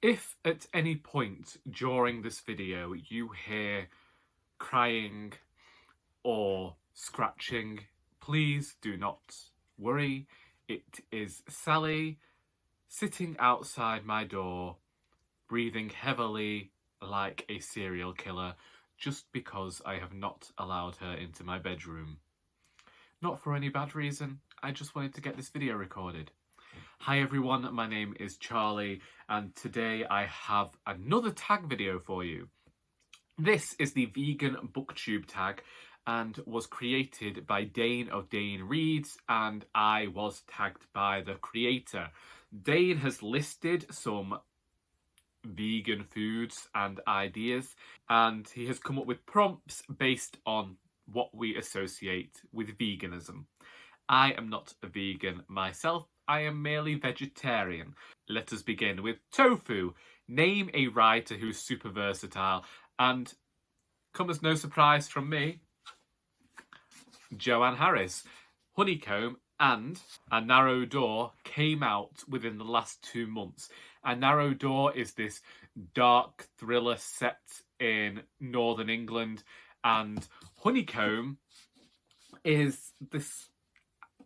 If at any point during this video you hear crying or scratching, please do not worry. It is Sally sitting outside my door, breathing heavily like a serial killer, just because I have not allowed her into my bedroom. Not for any bad reason, I just wanted to get this video recorded. Hi everyone, my name is Charlie, and today I have another tag video for you. This is the Vegan Booktube Tag and was created by Dane of Dane Reads, and I was tagged by the creator. Dane has listed some vegan foods and ideas, and he has come up with prompts based on what we associate with veganism. I am not a vegan myself, I am merely vegetarian. Let us begin with tofu. Name a writer who's super versatile, and come as no surprise from me, Joanne Harris. Honeycomb and A Narrow Door came out within the last 2 months. A Narrow Door is this dark thriller set in northern England, and Honeycomb is this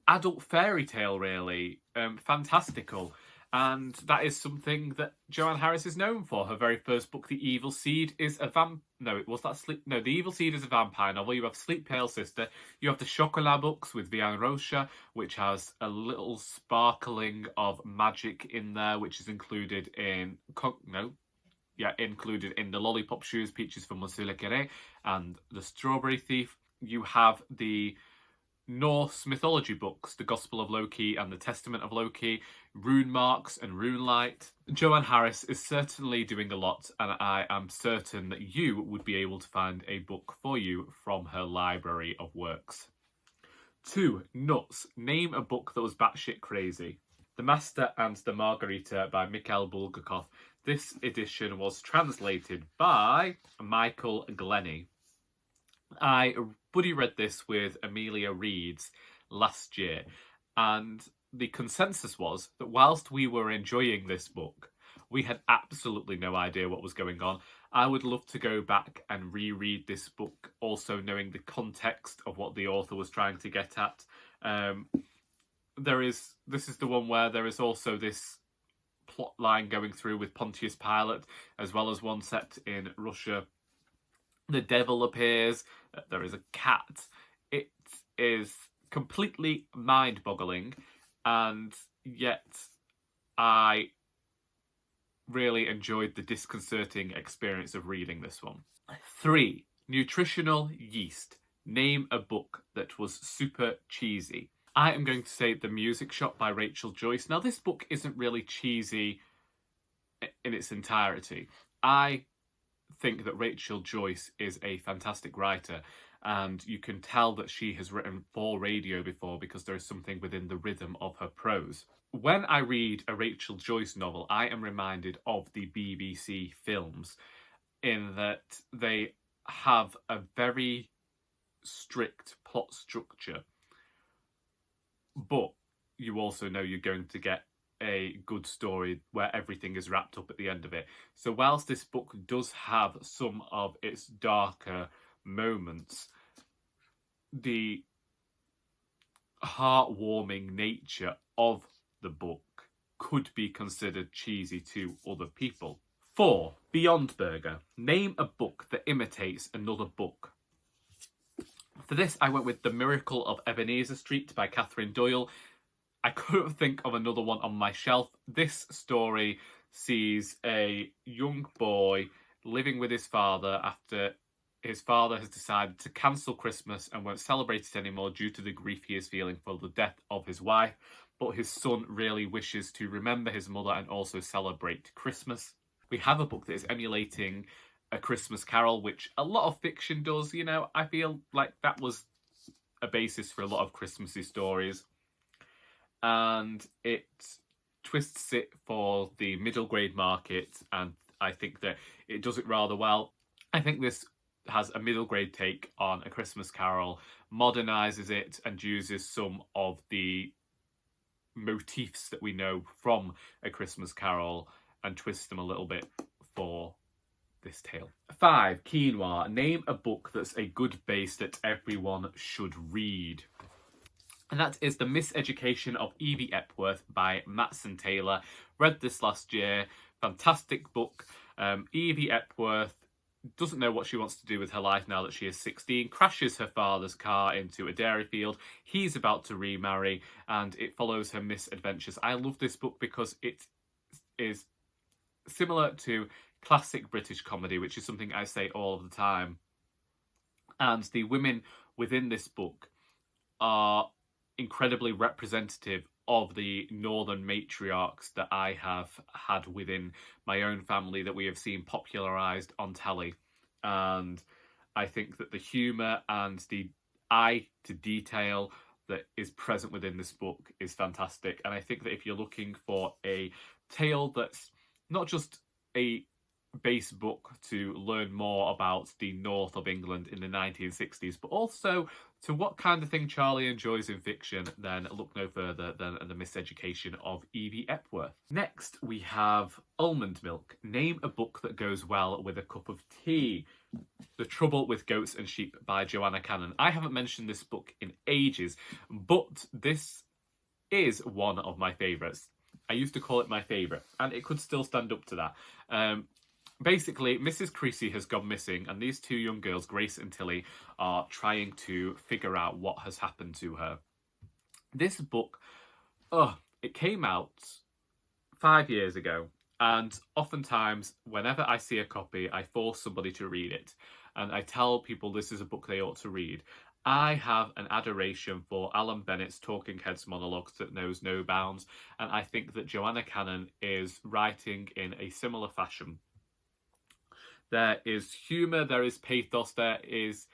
adult fairy tale, really, fantastical. And that is something that Joanne Harris is known for. Her very first book, The Evil Seed, is a The Evil Seed is a vampire novel. You have Sleep Pale Sister. You have the Chocolat books with Vian Rocha, which has a little sparkling of magic in there, which is included in the Lollipop Shoes, Peaches from Monsieur Le Carré, and the Strawberry Thief. You have the Norse mythology books, the Gospel of Loki and the Testament of Loki, Rune Marks and Rune Light. Joanne Harris is certainly doing a lot, and I am certain that you would be able to find a book for you from her library of works. 2. Nuts. Name a book that was batshit crazy. The Master and the Margarita by Mikhail Bulgakov. This edition was translated by Michael Glennie. I buddy read this with Amelia Reads last year, and the consensus was that whilst we were enjoying this book, we had absolutely no idea what was going on. I would love to go back and reread this book, also knowing the context of what the author was trying to get at. This is the one where there is also this plot line going through with Pontius Pilate, as well as one set in Russia. The devil appears, there is a cat. It is completely mind-boggling, and yet I really enjoyed the disconcerting experience of reading this one. 3. Nutritional Yeast. Name a book that was super cheesy. I am going to say The Music Shop by Rachel Joyce. Now, this book isn't really cheesy in its entirety. I think that Rachel Joyce is a fantastic writer, and you can tell that she has written for radio before because there is something within the rhythm of her prose. When I read a Rachel Joyce novel, I am reminded of the BBC films, in that they have a very strict plot structure, but you also know you're going to get a good story where everything is wrapped up at the end of it. So whilst this book does have some of its darker moments, the heartwarming nature of the book could be considered cheesy to other people. 4. Beyond Burger. Name a book that imitates another book. For this, I went with The Miracle of Ebenezer Street by Catherine Doyle. I couldn't think of another one on my shelf. This story sees a young boy living with his father after his father has decided to cancel Christmas and won't celebrate it anymore due to the grief he is feeling for the death of his wife. But his son really wishes to remember his mother and also celebrate Christmas. We have a book that is emulating A Christmas Carol, which a lot of fiction does. You know, I feel like that was a basis for a lot of Christmassy stories. And it twists it for the middle grade market, and I think that it does it rather well. I think this has a middle grade take on A Christmas Carol, modernises it and uses some of the motifs that we know from A Christmas Carol and twist them a little bit for this tale. 5. Quinoa. Name a book that's a good base that everyone should read. And that is The Miseducation of Evie Epworth by Matson Taylor. Read this last year. Fantastic book. Evie Epworth doesn't know what she wants to do with her life now that she is 16, crashes her father's car into a dairy field. He's about to remarry, and it follows her misadventures. I love this book because it is similar to classic British comedy, which is something I say all of the time. And the women within this book are incredibly representative of the northern matriarchs that I have had within my own family that we have seen popularised on telly. And I think that the humour and the eye to detail that is present within this book is fantastic. And I think that if you're looking for a tale that's not just a base book to learn more about the north of England in the 1960s, but also to what kind of thing Charlie enjoys in fiction, then look no further than The Miseducation of Evie Epworth. Next, we have Almond Milk. Name a book that goes well with a cup of tea. The Trouble with Goats and Sheep by Joanne Cannon. I haven't mentioned this book in ages, but this is one of my favourites. I used to call it my favourite, and it could still stand up to that. Basically, Mrs. Creasy has gone missing, and these two young girls, Grace and Tilly, are trying to figure out what has happened to her. This book, it came out 5 years ago, and oftentimes, whenever I see a copy, I force somebody to read it, and I tell people this is a book they ought to read. I have an adoration for Alan Bennett's Talking Heads monologues that knows no bounds, and I think that Joanne Cannon is writing in a similar fashion. There is humour, there is pathos, there is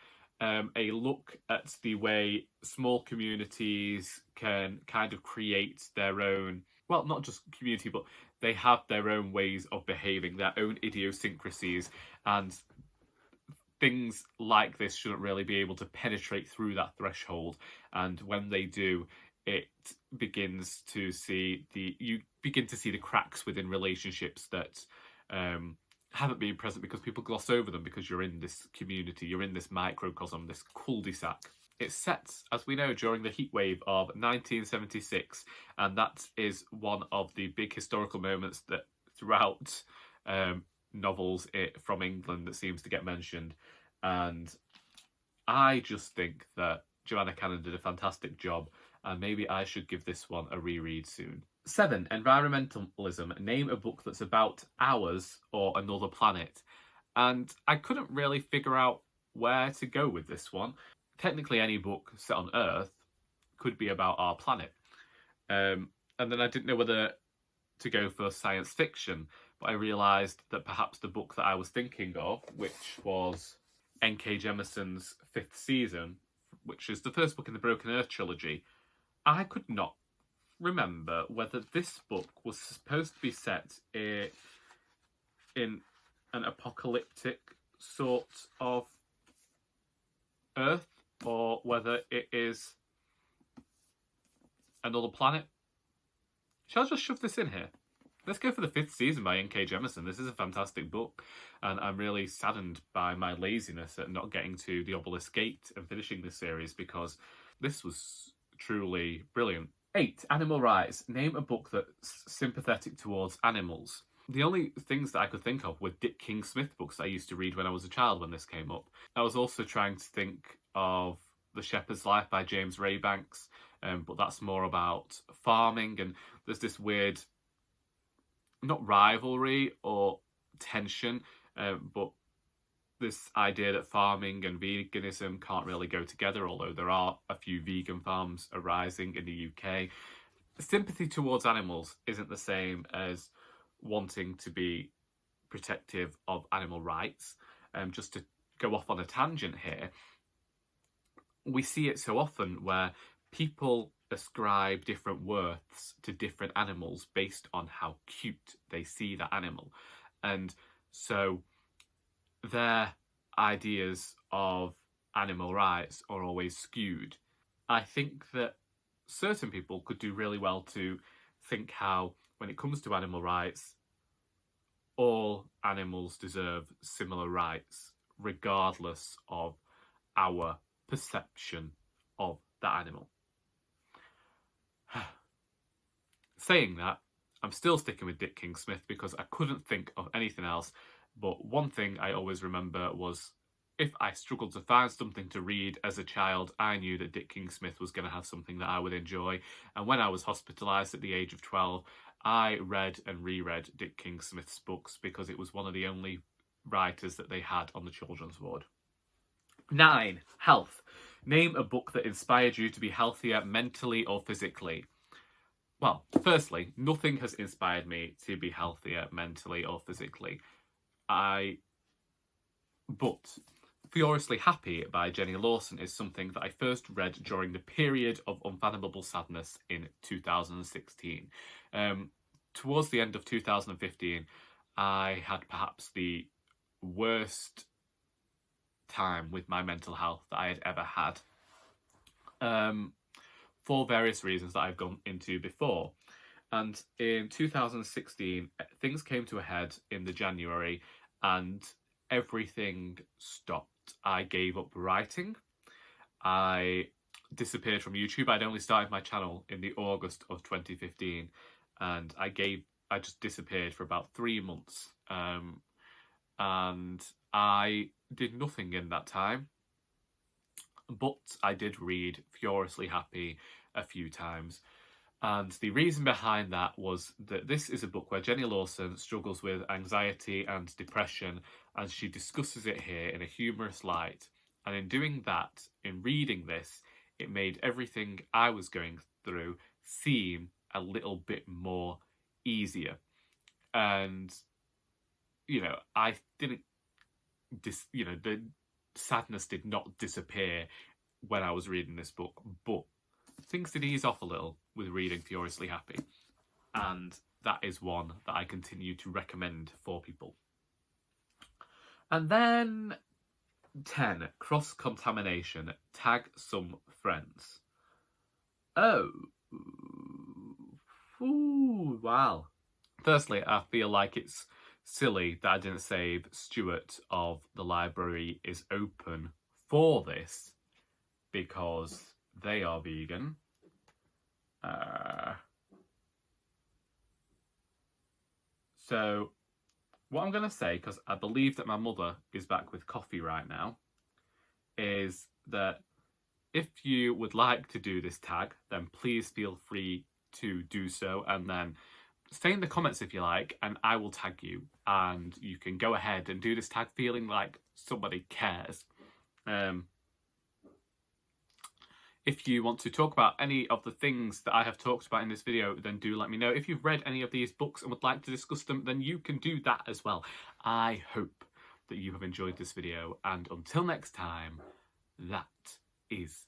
a look at the way small communities can kind of create their own, well, not just community, but they have their own ways of behaving, their own idiosyncrasies, and things like this shouldn't really be able to penetrate through that threshold. And when they do, you begin to see the cracks within relationships that haven't been present because people gloss over them because you're in this community, you're in this microcosm, this cul-de-sac. It's set, as we know, during the heatwave of 1976, and that is one of the big historical moments that throughout novels from England that seems to get mentioned. And I just think that Joanne Cannon did a fantastic job, and maybe I should give this one a reread soon. 7. Environmentalism. Name a book that's about ours or another planet. And I couldn't really figure out where to go with this one. Technically, any book set on Earth could be about our planet. And then I didn't know whether to go for science fiction, but I realised that perhaps the book that I was thinking of, which was N.K. Jemisin's 5th Season, which is the first book in the Broken Earth trilogy, I could not remember whether this book was supposed to be set in an apocalyptic sort of Earth, or whether it is another planet. Shall I just shove this in here? Let's go for the 5th Season by N.K. Jemisin. This is a fantastic book, and I'm really saddened by my laziness at not getting to The Obelisk Gate and finishing this series, because this was truly brilliant. 8. Animal rights. Name a book that's sympathetic towards animals. The only things that I could think of were Dick King-Smith books I used to read when I was a child when this came up. I was also trying to think of The Shepherd's Life by James Raybanks, but that's more about farming, and there's this weird, not rivalry or tension, but this idea that farming and veganism can't really go together, although there are a few vegan farms arising in the UK. Sympathy towards animals isn't the same as wanting to be protective of animal rights. Just to go off on a tangent here, we see it so often where people ascribe different worths to different animals based on how cute they see that animal. And so their ideas of animal rights are always skewed. I think that certain people could do really well to think how, when it comes to animal rights, all animals deserve similar rights, regardless of our perception of that animal. Saying that, I'm still sticking with Dick King-Smith because I couldn't think of anything else, but one thing I always remember was if I struggled to find something to read as a child, I knew that Dick King-Smith was going to have something that I would enjoy. And when I was hospitalised at the age of 12, I read and reread Dick King-Smith's books because it was one of the only writers that they had on the children's ward. 9. Health. Name a book that inspired you to be healthier mentally or physically. Well, firstly, nothing has inspired me to be healthier mentally or physically. But Furiously Happy by Jenny Lawson is something that I first read during the period of unfathomable sadness in 2016. Towards the end of 2015, I had perhaps the worst time with my mental health that I had ever had. For various reasons that I've gone into before. And in 2016, things came to a head in the January and everything stopped. I gave up writing. I disappeared from YouTube. I'd only started my channel in the August of 2015 and I just disappeared for about 3 months. And I did nothing in that time. But I did read Furiously Happy a few times. And the reason behind that was that this is a book where Jenny Lawson struggles with anxiety and depression, and she discusses it here in a humorous light. And in doing that, in reading this, it made everything I was going through seem a little bit more easier. And, I didn't, the sadness did not disappear when I was reading this book, but things did ease off a little with reading Furiously Happy, and that is one that I continue to recommend for people. And then 10, Cross-Contamination, Tag Some Friends. Oh, ooh, wow. Firstly, I feel like it's silly that I didn't save Stuart of The Library Is Open for this, because they are vegan. So what I'm going to say, because I believe that my mother is back with coffee right now, is that if you would like to do this tag, then please feel free to do so, and then stay in the comments if you like, and I will tag you, and you can go ahead and do this tag feeling like somebody cares. If you want to talk about any of the things that I have talked about in this video, then do let me know. If you've read any of these books and would like to discuss them, then you can do that as well. I hope that you have enjoyed this video, and until next time, that is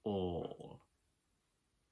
all.